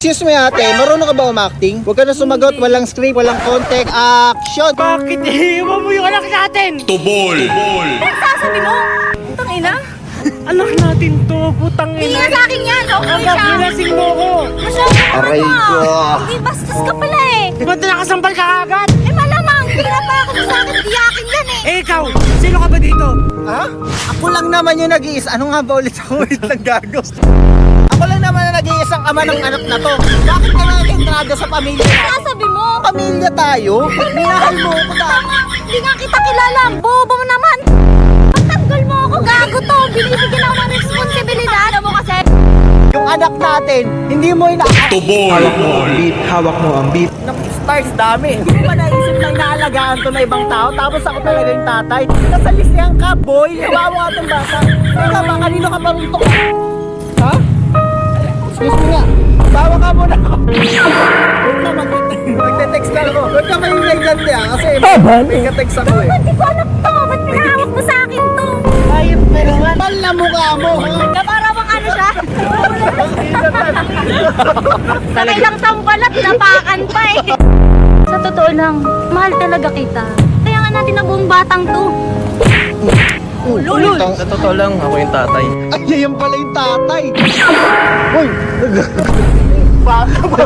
Excuse me ate, marunong ka ba umacting? Huwag ka na sumagot, walang script, walang context, action! Bakit iiwan mo yung anak natin? Tubol! Sasabi mo? Putang ina? Anak natin to, putang Hindi ina. na sa akin yan, okay Hanggang siya. ginasing mo ko. Masyado ka Aray ko. Hindi, bastos ka pala eh. Ba't nakasambal ka agad? Eh malamang, pinapako mo sa akin, di akin yan eh. Eh ikaw, sino ka ba dito? Ha? Ako lang naman yung nag-iis. Ano nga ba ulit ako? Wait lang gago. Ako lang naman ang nag-iisang ama ng anak na to. Bakit ka nag-entrada sa pamilya na? Sasabi mo? Pamilya tayo? Minahal mo ako dati. Hindi nga kita kilala, ang bobo mo naman. Pagtanggol mo ako, gago to. Binibigyan ako ng responsibilidad. Alam mo kasi, Yung anak natin, hindi mo Tubol! hawak mo ang beat. Ng stars dami. Hindi mo ba naisip na inaalagaan to na ibang tao? Tapos ako talaga yung tatay. Nasa listahan ka, boy. Hawa mo nga itong bata. Teka ba, kanino ka baruntok? Ha? Excuse me nga. Bawa ka muna ako. Huwag ka magte-text lang ako. Huwag ka maingay dyan niya. Kasi may ka-text ako eh. hindi ko alam to. Ba't pinahawak mo sa akin to? Ayop na naman. Mal na mukha mo. Na para bang ano siya? Sakay lang sampalat, napakan pa eh. Sa totoo lang, mahal talaga kita. Kaya nga natin na buong batang to. Ulul. Sa totoo lang, ako yung tatay. Ay, yan pala yung tatay. Uy! Baka ba